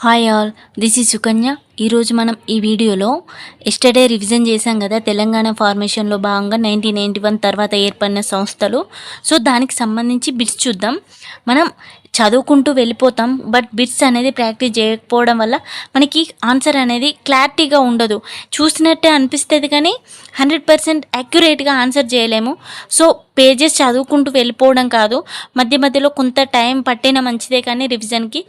Hi all, this is Sukanya. ఈరోజు మనం ఈ వీడియోలో ఎస్టర్డే రివిజన్ చేశాం కదా, తెలంగాణ ఫార్మేషన్లో భాగంగా 1991 తర్వాత ఏర్పడిన సంస్థలు. సో దానికి సంబంధించి బిట్స్ చూద్దాం. మనం చదువుకుంటూ వెళ్ళిపోతాం, బట్ బిట్స్ అనేది ప్రాక్టీస్ చేయకపోవడం వల్ల మనకి ఆన్సర్ అనేది క్లారిటీగా ఉండదు. చూసినట్టే అనిపిస్తుంది కానీ 100% యాక్యురేట్గా ఆన్సర్ చేయలేము. సో పేజెస్ చదువుకుంటూ వెళ్ళిపోవడం కాదు, మధ్య మధ్యలో కొంత టైం పట్టినా మంచిదే, కానీ రివిజన్కి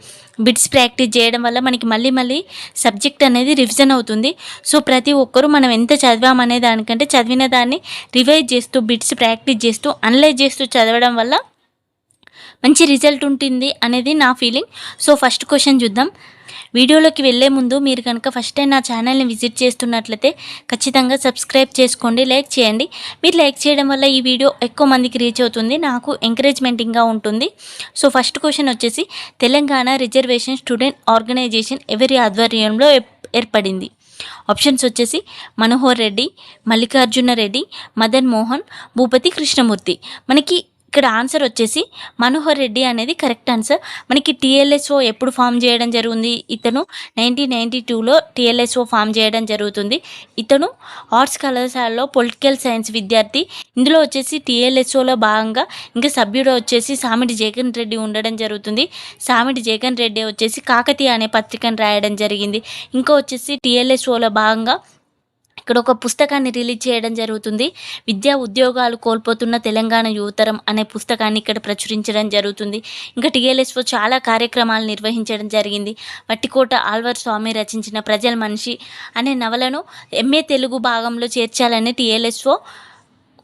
బిట్స్ ప్రాక్టీస్ చేయడం వల్ల మనకి మళ్ళీ సబ్జెక్ట్ అనేది రివిజన్ అవుతుంది. సో ప్రతి ఒక్కరూ మనం ఎంత చదివామనే దానికంటే చదివిన దాన్ని రివైజ్ చేస్తూ బిట్స్ ప్రాక్టీస్ చేస్తూ అనలైజ్ చేస్తూ చదవడం వల్ల మంచి రిజల్ట్ ఉంటుంది అనేది నా ఫీలింగ్. సో ఫస్ట్ క్వశ్చన్ చూద్దాం. వీడియోలోకి వెళ్ళే ముందు మీరు కనుక ఫస్ట్ టైం నా ఛానల్ని విజిట్ చేస్తున్నట్లయితే ఖచ్చితంగా సబ్స్క్రైబ్ చేసుకోండి, లైక్ చేయండి. మీరు లైక్ చేయడం వల్ల ఈ వీడియో ఎక్కువ మందికి రీచ్ అవుతుంది, నాకు ఎంకరేజ్మెంటింగ్గా ఉంటుంది. సో ఫస్ట్ క్వశ్చన్ వచ్చేసి, తెలంగాణ రిజర్వేషన్ స్టూడెంట్ ఆర్గనైజేషన్ ఎవరి ఆధ్వర్యంలో ఏర్పడింది? ఆప్షన్స్ వచ్చేసి మనోహర్ రెడ్డి, మల్లికార్జున రెడ్డి, మదన్ మోహన్, భూపతి కృష్ణమూర్తి. మనకి ఇక్కడ ఆన్సర్ వచ్చేసి మనోహర్ రెడ్డి అనేది కరెక్ట్ ఆన్సర్. మనకి టీఎల్ఎస్ఓ ఎప్పుడు ఫామ్ చేయడం జరుగుతుంది? ఇతను 1992లో టీఎల్ఎస్ఓ ఫామ్ చేయడం జరుగుతుంది. ఇతను ఆర్ట్స్ కళాశాలలో పొలిటికల్ సైన్స్ విద్యార్థి. ఇందులో వచ్చేసి టీఎల్ఎస్ఓలో భాగంగా ఇంకా సభ్యుడు వచ్చేసి సామిడి జగన్ రెడ్డి ఉండడం జరుగుతుంది. సామిడి జగన్ రెడ్డి వచ్చేసి కాకతీయ అనే పత్రికను రాయడం జరిగింది. ఇంకా వచ్చేసి టీఎల్ఎస్ఓలో భాగంగా ఇక్కడ ఒక పుస్తకాన్ని రిలీజ్ చేయడం జరుగుతుంది. విద్యా ఉద్యోగాలు కోల్పోతున్న తెలంగాణ యువతరం అనే పుస్తకాన్ని ఇక్కడ ప్రచురించడం జరుగుతుంది. ఇంకా టీఎల్ఎస్ఓ చాలా కార్యక్రమాలు నిర్వహించడం జరిగింది. వట్టికోట ఆళ్వార్ స్వామి రచించిన ప్రజల మనిషి అనే నవలను ఎంఏ తెలుగు భాగంలో చేర్చాలని టీఎల్ఎస్ఓ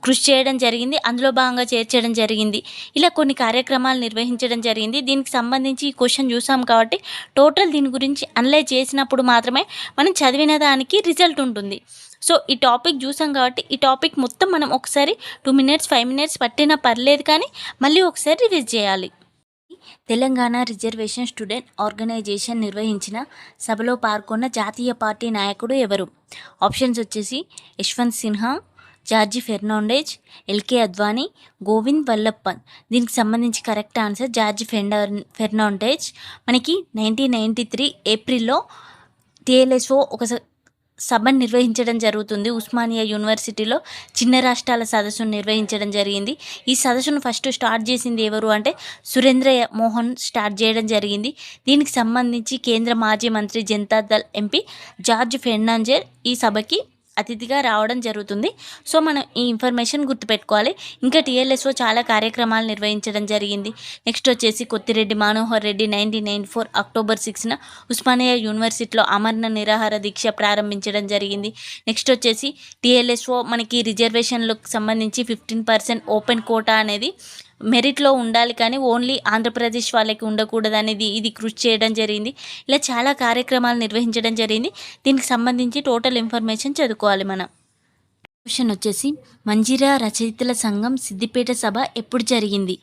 కృషి చేయడం జరిగింది, అందులో భాగంగా చేర్చడం జరిగింది. ఇలా కొన్ని కార్యక్రమాలు నిర్వహించడం జరిగింది. దీనికి సంబంధించి ఈ క్వశ్చన్ చూసాం కాబట్టి టోటల్ దీని గురించి అనలైజ్ చేసినప్పుడు మాత్రమే మనం చదివిన దానికి రిజల్ట్ ఉంటుంది. సో ఈ టాపిక్ చూసాం కాబట్టి ఈ టాపిక్ మొత్తం మనం ఒకసారి 2 minutes 5 minutes పట్టినా పర్లేదు, కానీ మళ్ళీ ఒకసారి రివిజ్ చేయాలి. తెలంగాణ రిజర్వేషన్ స్టూడెంట్ ఆర్గనైజేషన్ నిర్వహించిన సభలో పాల్గొన్న జాతీయ పార్టీ నాయకుడు ఎవరు? ఆప్షన్స్ వచ్చేసి యశ్వంత్ సిన్హా, జార్జి ఫెర్నాండెజ్, ఎల్కే అద్వానీ, గోవింద్ వల్లభ్ పంత్. దీనికి సంబంధించి కరెక్ట్ ఆన్సర్ జార్జి ఫెర్నాండెజ్. మనకి 1993 ఏప్రిల్లో టీఎల్ఎస్ఓ ఒక సభను నిర్వహించడం జరుగుతుంది. ఉస్మానియా యూనివర్సిటీలో చిన్న రాష్ట్రాల సదస్సును నిర్వహించడం జరిగింది. ఈ సదస్సును ఫస్ట్ స్టార్ట్ చేసింది ఎవరు అంటే సురేంద్ర మోహన్ స్టార్ట్ చేయడం జరిగింది. దీనికి సంబంధించి కేంద్ర మాజీ మంత్రి జనతాదళ్ ఎంపీ జార్జ్ ఫెర్నాండెజ్ ఈ సభకి అతిథిగా రావడం జరుగుతుంది. సో మనం ఈ ఇన్ఫర్మేషన్ గుర్తుపెట్టుకోవాలి. ఇంకా టీఎల్ఎస్ఓ చాలా కార్యక్రమాలు నిర్వహించడం జరిగింది. నెక్స్ట్ వచ్చేసి కొత్తిరెడ్డి మనోహర్ రెడ్డి 1994 అక్టోబర్ 6న ఉస్మానియా యూనివర్సిటీలో అమరణ నిరాహార దీక్ష ప్రారంభించడం జరిగింది. నెక్స్ట్ వచ్చేసి టీఎల్ఎస్ఓ మనకి రిజర్వేషన్లకు సంబంధించి 15% ఓపెన్ కోటా అనేది మెరిట్లో ఉండాలి, కానీ ఓన్లీ ఆంధ్రప్రదేశ్ వాళ్ళకి ఉండకూడదు అనేది ఇది కృషి చేయడం జరిగింది. ఇలా చాలా కార్యక్రమాలు నిర్వహించడం జరిగింది. దీనికి సంబంధించి టోటల్ ఇన్ఫర్మేషన్ చదువుకోవాలి మనం. క్వశ్చన్ వచ్చేసి, మంజీరా రచయితల సంఘం సిద్దిపేట సభ ఎప్పుడు జరిగింది?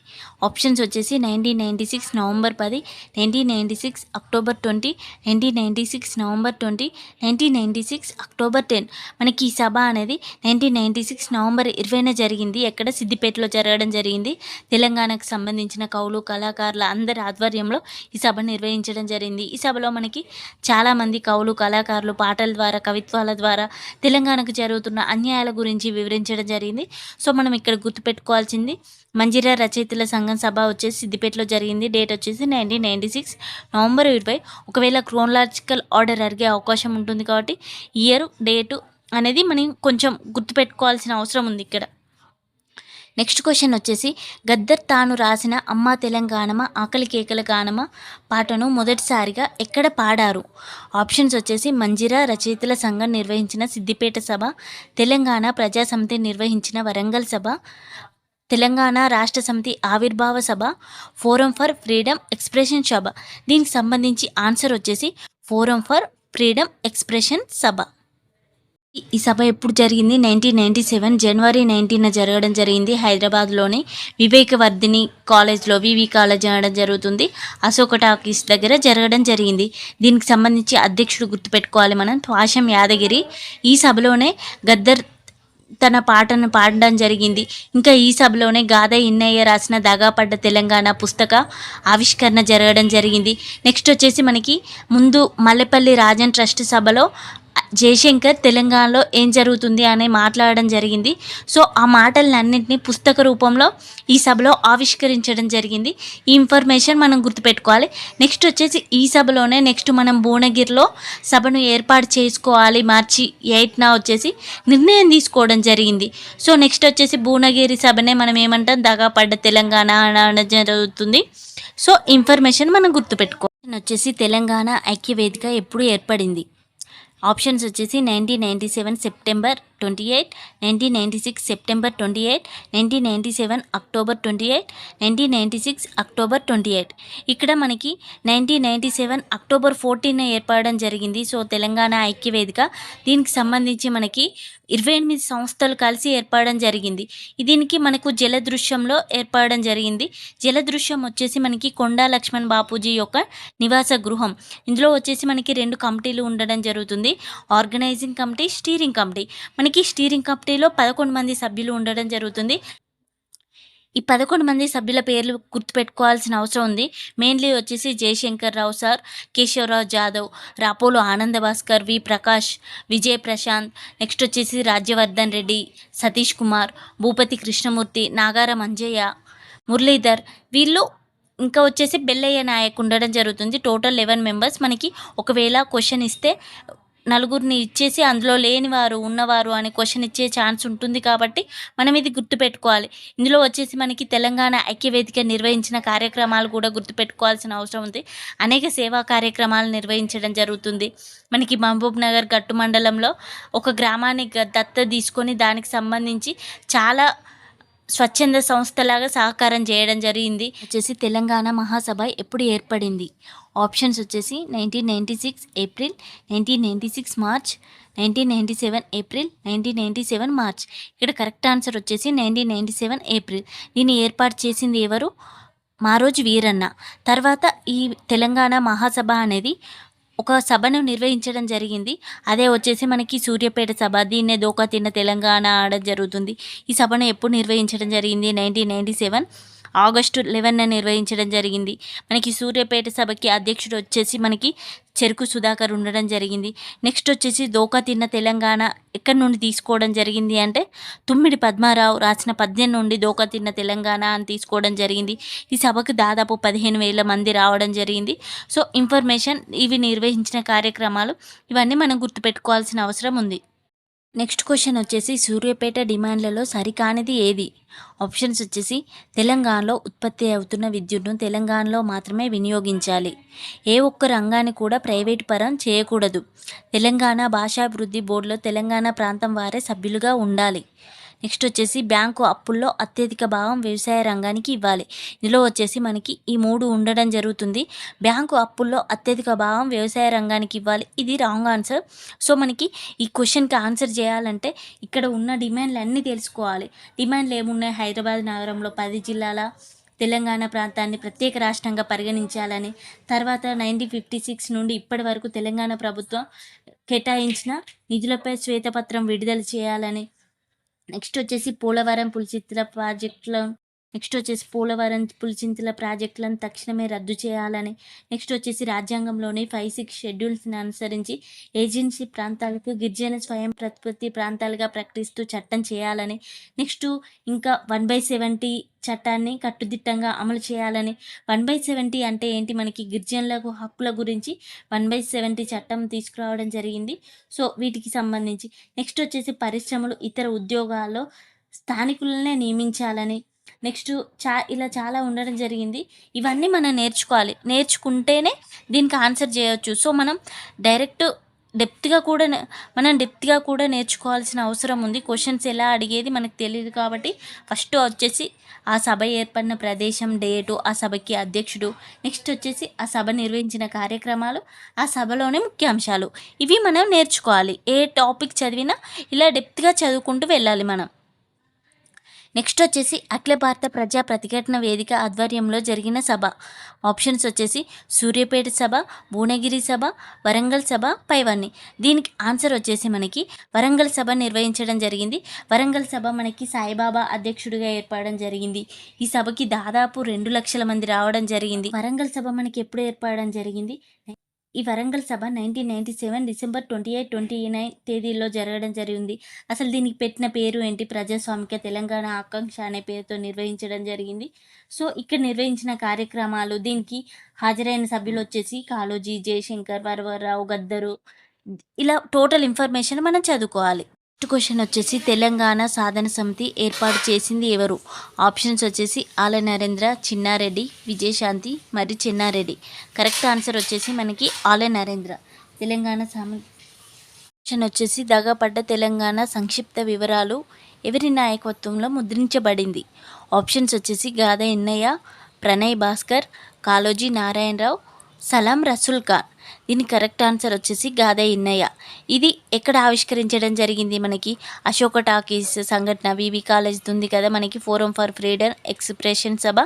ఆప్షన్స్ వచ్చేసి 1996 నవంబర్ 10, 1996 అక్టోబర్ 20, 1996 నవంబర్ 20, 1996 అక్టోబర్ 10. మనకి ఈ సభ అనేది 1996 నవంబర్ 20న జరిగింది. ఎక్కడ? సిద్దిపేటలో జరగడం జరిగింది. తెలంగాణకు సంబంధించిన కవులు కళాకారుల అందరి ఆధ్వర్యంలో ఈ సభ నిర్వహించడం జరిగింది. ఈ సభలో మనకి చాలామంది కవులు కళాకారులు పాటల ద్వారా కవిత్వాల ద్వారా తెలంగాణకు జరుగుతున్న అన్యాయాల గురించి వివరించడం జరిగింది. సో మనం ఇక్కడ గుర్తుపెట్టుకోవాల్సింది మంజీరా రచయితల సంఘం సభ వచ్చేసి సిద్దిపేటలో జరిగింది. డేట్ వచ్చేసి 1996 నవంబర్ 20. ఒకవేళ క్రోనలాజికల్ ఆర్డర్ అడిగే అవకాశం ఉంటుంది కాబట్టి ఇయర్ డేటు అనేది మనం కొంచెం గుర్తుపెట్టుకోవాల్సిన అవసరం ఉంది ఇక్కడ. నెక్స్ట్ క్వశ్చన్ వచ్చేసి, గద్దర్ తాను రాసిన అమ్మా తెలంగాణమా ఆకలి కేకల గానమా పాటను మొదటిసారిగా ఎక్కడ పాడారు? ఆప్షన్స్ వచ్చేసి మంజీరా రచయితల సంఘం నిర్వహించిన సిద్దిపేట సభ, తెలంగాణ ప్రజాసమితి నిర్వహించిన వరంగల్ సభ, తెలంగాణ రాష్ట్ర సమితి ఆవిర్భావ సభ, ఫోరం ఫర్ ఫ్రీడమ్ ఎక్స్ప్రెషన్ సభ. దీనికి సంబంధించి ఆన్సర్ వచ్చేసి ఫోరం ఫర్ ఫ్రీడమ్ ఎక్స్ప్రెషన్ సభ. ఈ సభ ఎప్పుడు జరిగింది? 1997 జనవరి 19న జరగడం జరిగింది. హైదరాబాద్లోని వివేకవర్ధిని కాలేజ్లో వివి కాలేజ్ అనడం జరుగుతుంది. అశోక టాకీస్ దగ్గర జరగడం జరిగింది. దీనికి సంబంధించి అధ్యక్షుడు గుర్తుపెట్టుకోవాలి మనం, త్వాషం యాదగిరి. ఈ సభలోనే గద్దర్ తన పాటను పాడడం జరిగింది. ఇంకా ఈ సభలోనే గాథ ఇన్నయ్య రాసిన దగాపడ్డ తెలంగాణ పుస్తక ఆవిష్కరణ జరగడం జరిగింది. నెక్స్ట్ వచ్చేసి మనకి ముందు మల్లెపల్లి రాజన్ ట్రస్ట్ సభలో జయశంకర్ తెలంగాణలో ఏం జరుగుతుంది అని మాట్లాడడం జరిగింది. సో ఆ మాటలన్నింటినీ పుస్తక రూపంలో ఈ సభలో ఆవిష్కరించడం జరిగింది. ఈ ఇన్ఫర్మేషన్ మనం గుర్తుపెట్టుకోవాలి. నెక్స్ట్ వచ్చేసి ఈ సభలోనే నెక్స్ట్ మనం భువనగిరిలో సభను ఏర్పాటు చేసుకోవాలి మార్చి 8న వచ్చేసి నిర్ణయం తీసుకోవడం జరిగింది. సో నెక్స్ట్ వచ్చేసి భువనగిరి సభనే మనం ఏమంటాం దగాపడ్డ తెలంగాణ అనడం జరుగుతుంది. సో ఇన్ఫర్మేషన్ మనం గుర్తుపెట్టుకోవాలి. వచ్చేసి తెలంగాణ ఐక్యవేదిక ఎప్పుడు ఏర్పడింది? ఆప్షన్స్ వచ్చేసి 1997 సెప్టెంబర్ 28, 1996 సెప్టెంబర్ 28, 1997 అక్టోబర్ 28, 1996 అక్టోబర్ 28. ఇక్కడ మనకి 1997 అక్టోబర్ 14న ఏర్పడడం జరిగింది. సో తెలంగాణ ఐక్యవేదిక దీనికి సంబంధించి మనకి 28 సంస్థలు కలిసి ఏర్పడడం జరిగింది. దీనికి మనకు జలదృశ్యంలో ఏర్పడడం జరిగింది. జలదృశ్యం వచ్చేసి మనకి కొండా లక్ష్మణ్ బాపూజీ యొక్క నివాస గృహం. ఇందులో వచ్చేసి మనకి 2 కమిటీలు ఉండడం జరుగుతుంది, ఆర్గనైజింగ్ కమిటీ, స్టీరింగ్ కమిటీ. మనకి స్టీరింగ్ కమిటీలో 11 మంది సభ్యులు ఉండడం జరుగుతుంది. ఈ 11 మంది సభ్యుల పేర్లు గుర్తుపెట్టుకోవాల్సిన అవసరం ఉంది. మెయిన్లీ వచ్చేసి జయశంకర్ రావు సార్, కేశవరావు జాదవ్, రాపోలు ఆనంద భాస్కర్, వి ప్రకాష్, విజయ్ ప్రశాంత్, నెక్స్ట్ వచ్చేసి రాజ్యవర్ధన్ రెడ్డి, సతీష్ కుమార్, భూపతి కృష్ణమూర్తి, నాగారం అంజయ్య, మురళీధర్, వీళ్ళు ఇంకా వచ్చేసి బెల్లయ్య నాయక్ ఉండడం జరుగుతుంది. Total 11 members. మనకి ఒకవేళ క్వశ్చన్ ఇస్తే నలుగురిని ఇచ్చేసి అందులో లేనివారు ఉన్నవారు అనే క్వశ్చన్ ఇచ్చే ఛాన్స్ ఉంటుంది కాబట్టి మనం ఇది గుర్తుపెట్టుకోవాలి. ఇందులో వచ్చేసి మనకి తెలంగాణ ఐక్యవేదిక నిర్వహించిన కార్యక్రమాలు కూడా గుర్తుపెట్టుకోవాల్సిన అవసరం ఉంది. అనేక సేవా కార్యక్రమాలు నిర్వహించడం జరుగుతుంది. మనకి మహబూబ్ నగర్ గట్టు మండలంలో ఒక గ్రామాన్ని దత్తత తీసుకొని దానికి సంబంధించి చాలా స్వచ్ఛంద సంస్థలాగా సహకారం చేయడం జరిగింది. వచ్చేసి తెలంగాణ మహాసభ ఎప్పుడు ఏర్పడింది? ఆప్షన్స్ వచ్చేసి 1996 ఏప్రిల్, 1996 మార్చ్, 1997 ఏప్రిల్, 1997 మార్చ్. ఇక్కడ కరెక్ట్ ఆన్సర్ వచ్చేసి 1997 ఏప్రిల్. దీన్ని ఏర్పాటు చేసింది ఎవరు? మారోజు వీరన్న. తర్వాత ఈ తెలంగాణ మహాసభ అనేది ఒక సభను నిర్వహించడం జరిగింది. అదే వచ్చేసి మనకి సూర్యాపేట సభ. దీన్నే దోకా తిన్న తెలంగాణ ఆడడం జరుగుతుంది. ఈ సభను ఎప్పుడు నిర్వహించడం జరిగింది? 1997 ఆగస్టు 11న నిర్వహించడం జరిగింది. మనకి సూర్యాపేట సభకి అధ్యక్షుడు వచ్చేసి మనకి చెరుకు సుధాకర్ ఉండడం జరిగింది. నెక్స్ట్ వచ్చేసి దోకా తిన్న తెలంగాణ ఎక్కడి నుండి తీసుకోవడం జరిగింది అంటే తుమ్మిడి పద్మారావు రాసిన పద్యం నుండి దోకా తిన్న తెలంగాణ అని తీసుకోవడం జరిగింది. ఈ సభకు దాదాపు 15,000 మంది రావడం జరిగింది. సో ఇన్ఫర్మేషన్, ఇవి నిర్వహించిన కార్యక్రమాలు, ఇవన్నీ మనం గుర్తుపెట్టుకోవాల్సిన అవసరం ఉంది. నెక్స్ట్ క్వశ్చన్ వచ్చేసి సూర్యాపేట డిమాండ్లలో సరికానిది ఏది? ఆప్షన్స్ వచ్చేసి తెలంగాణలో ఉత్పత్తి అవుతున్న విద్యుత్ను తెలంగాణలో మాత్రమే వినియోగించాలి, ఏ ఒక్క రంగాన్ని కూడా ప్రైవేటు పరం చేయకూడదు, తెలంగాణ భాషాభివృద్ధి బోర్డులో తెలంగాణ ప్రాంతం వారే సభ్యులుగా ఉండాలి, నెక్స్ట్ వచ్చేసి బ్యాంకు అప్పుల్లో అత్యధిక భాగం వ్యవసాయ రంగానికి ఇవ్వాలి. ఇందులో వచ్చేసి మనకి ఈ 3 ఉండడం జరుగుతుంది. బ్యాంకు అప్పుల్లో అత్యధిక భాగం వ్యవసాయ రంగానికి ఇవ్వాలి, ఇది రాంగ్ ఆన్సర్. సో మనకి ఈ క్వశ్చన్కి ఆన్సర్ చేయాలంటే ఇక్కడ ఉన్న డిమాండ్లు అన్నీ తెలుసుకోవాలి. డిమాండ్లు ఏమున్నాయి? హైదరాబాద్ నగరంలో 10 జిల్లాల తెలంగాణ ప్రాంతాన్ని ప్రత్యేక రాష్ట్రంగా పరిగణించాలని, తర్వాత 1956 నుండి ఇప్పటి వరకు తెలంగాణ ప్రభుత్వం కేటాయించిన నిధులపై శ్వేతపత్రం విడుదల చేయాలని, నెక్స్ట్ వచ్చేసి పోలవరం పులిచింతల ప్రాజెక్టులను తక్షణమే రద్దు చేయాలని, నెక్స్ట్ వచ్చేసి రాజ్యాంగంలోని 5-6 షెడ్యూల్స్ని అనుసరించి ఏజెన్సీ ప్రాంతాలకు గిరిజన స్వయం ప్రతిపత్తి ప్రాంతాలుగా ప్రకటిస్తూ చట్టం చేయాలని, నెక్స్ట్ ఇంకా 1/70 చట్టాన్ని కట్టుదిట్టంగా అమలు చేయాలని. 1/70 అంటే ఏంటి? మనకి గిరిజనులకు హక్కుల గురించి 1/70 చట్టం తీసుకురావడం జరిగింది. సో వీటికి సంబంధించి నెక్స్ట్ వచ్చేసి పరిశ్రమలు, ఇతర ఉద్యోగాల్లో స్థానికులనే నియమించాలని, నెక్స్ట్ ఇలా చాలా ఉండడం జరిగింది. ఇవన్నీ మనం నేర్చుకుంటేనే దీనికి ఆన్సర్ చేయవచ్చు. సో మనం డెప్త్గా కూడా నేర్చుకోవాల్సిన అవసరం ఉంది. క్వశ్చన్స్ ఎలా అడిగేది మనకు తెలియదు కాబట్టి ఫస్ట్ వచ్చేసి ఆ సభ ఏర్పడిన ప్రదేశం, డేటు, ఆ సభకి అధ్యక్షుడు, నెక్స్ట్ వచ్చేసి ఆ సభ నిర్వహించిన కార్యక్రమాలు, ఆ సభలోనే ముఖ్యాంశాలు, ఇవి మనం నేర్చుకోవాలి. ఏ టాపిక్ చదివినా ఇలా డెప్త్గా చదువుకుంటూ వెళ్ళాలి మనం. నెక్స్ట్ వచ్చేసి అఖిల భారత ప్రజా ప్రతిఘటన వేదిక ఆధ్వర్యంలో జరిగిన సభ. ఆప్షన్స్ వచ్చేసి సూర్యాపేట సభ, భువనగిరి సభ, వరంగల్ సభ, పైవన్నీ. దీనికి ఆన్సర్ వచ్చేసి మనకి వరంగల్ సభ నిర్వహించడం జరిగింది. వరంగల్ సభ మనకి సాయిబాబా అధ్యక్షుడిగా ఏర్పడడం జరిగింది. ఈ సభకి దాదాపు 2 లక్షల మంది రావడం జరిగింది. వరంగల్ సభ మనకి ఎప్పుడు ఏర్పడడం జరిగింది? ఈ వరంగల్ సభ 1997 డిసెంబర్ 28, 29 తేదీల్లో జరగడం జరిగింది. అసలు దీనికి పెట్టిన పేరు ఏంటి? ప్రజాస్వామిక తెలంగాణ ఆకాంక్ష అనే పేరుతో నిర్వహించడం జరిగింది. సో ఇక్కడ నిర్వహించిన కార్యక్రమాలు, దీనికి హాజరైన సభ్యులు వచ్చేసి కాళోజీ, జయశంకర్, వరవరరావు, గద్దరు, ఇలా టోటల్ ఇన్ఫర్మేషన్ మనం చదువుకోవాలి. నెక్స్ట్ క్వశ్చన్ వచ్చేసి తెలంగాణ సాధన సమితి ఏర్పాటు చేసింది ఎవరు? ఆప్షన్స్ వచ్చేసి ఆల నరేంద్ర, చిన్నారెడ్డి, విజయశాంతి, మరి చిన్నారెడ్డి. కరెక్ట్ ఆన్సర్ వచ్చేసి మనకి ఆల నరేంద్ర. తెలంగాణ క్వశ్చన్ వచ్చేసి దగాపడ్డ తెలంగాణ సంక్షిప్త వివరాలు ఎవరి నాయకత్వంలో ముద్రించబడింది? ఆప్షన్స్ వచ్చేసి గాద ఎన్నయ్య, ప్రణయ్ భాస్కర్, కాళోజీ నారాయణరావు, సలాం రసూల్ ఖాన్. దీని కరెక్ట్ ఆన్సర్ వచ్చేసి గాద ఎన్నయ్య. ఇది ఎక్కడ ఆవిష్కరించడం జరిగింది? మనకి అశోక టాకీస్ సంఘటన వివి కాలేజ్ ఉంది కదా మనకి, ఫోరం ఫర్ ఫ్రీడమ్ ఎక్స్ప్రెషన్ సభ,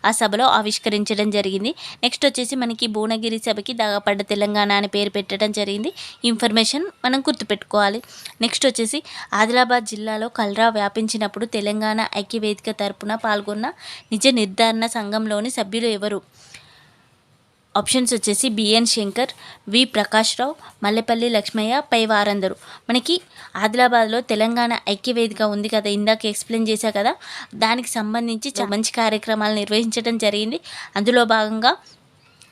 ఆ సభలో ఆవిష్కరించడం జరిగింది. నెక్స్ట్ వచ్చేసి మనకి భువనగిరి సభకి దగాపడ్డ తెలంగాణ అని పేరు పెట్టడం జరిగింది. ఇన్ఫర్మేషన్ మనం గుర్తుపెట్టుకోవాలి. నెక్స్ట్ వచ్చేసి ఆదిలాబాద్ జిల్లాలో కలరా వ్యాపించినప్పుడు తెలంగాణ ఐక్యవేదిక తరపున పాల్గొన్న నిజ నిర్ధారణ సంఘంలోని సభ్యులు ఎవరు? ఆప్షన్స్ వచ్చేసి బిఎన్ శంకర్, వి ప్రకాశ్రావు, మల్లెపల్లి లక్ష్మయ్య, పై వారందరూ. మనకి ఆదిలాబాద్లో తెలంగాణ ఐక్యవేదిక ఉంది కదా, ఇందాక ఎక్స్ప్లెయిన్ చేశా కదా, దానికి సంబంధించి మంచి కార్యక్రమాలు నిర్వహించడం జరిగింది. అందులో భాగంగా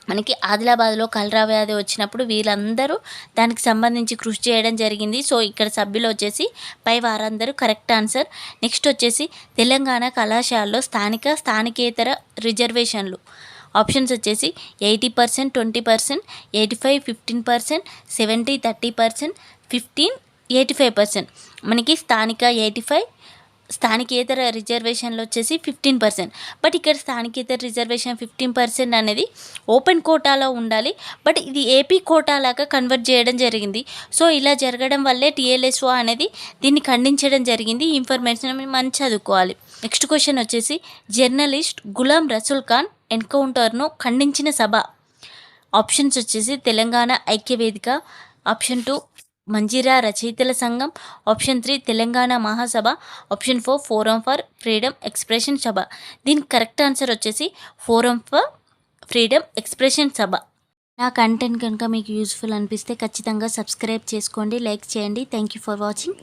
మనకి ఆదిలాబాద్లో కలరా వ్యాధి వచ్చినప్పుడు వీళ్ళందరూ దానికి సంబంధించి కృషి చేయడం జరిగింది. సో ఇక్కడ సభ్యులు వచ్చేసి పై వారందరూ కరెక్ట్ ఆన్సర్. నెక్స్ట్ వచ్చేసి తెలంగాణ కళాశాలలో స్థానికేతర రిజర్వేషన్లు. ఆప్షన్స్ వచ్చేసి 80%, 20%, 85, 15%, 70, 30%, 15, 85%. మనకి స్థానిక 85, స్థానికేతర రిజర్వేషన్లు వచ్చేసి 15%. బట్ ఇక్కడ స్థానికేతర రిజర్వేషన్ 15% అనేది ఓపెన్ కోటాలో ఉండాలి. బట్ ఇది ఏపీ కోటాలాగా కన్వర్ట్ చేయడం జరిగింది. సో ఇలా జరగడం వల్లే టీఎల్ఎస్ఓ అనేది దీన్ని ఖండించడం జరిగింది. ఈ ఇన్ఫర్మేషన్ మనం చదువుకోవాలి. నెక్స్ట్ క్వశ్చన్ వచ్చేసి జర్నలిస్ట్ గులాం రసూల్ ఖాన్ ఎన్కౌంటర్ను ఖండించిన సభ. ఆప్షన్స్ వచ్చేసి తెలంగాణ ఐక్యవేదిక, ఆప్షన్ 2 మంజీరా రచయితల సంఘం, option 3 Telangana Mahasabha, option 4 forum for freedom expression సభ. దీనికి కరెక్ట్ ఆన్సర్ వచ్చేసి ఫోరం ఫర్ ఫ్రీడమ్ ఎక్స్ప్రెషన్ సభ. నా కంటెంట్ కనుక మీకు యూస్ఫుల్ అనిపిస్తే ఖచ్చితంగా సబ్స్క్రైబ్ చేసుకోండి, లైక్ చేయండి. Thank you for watching.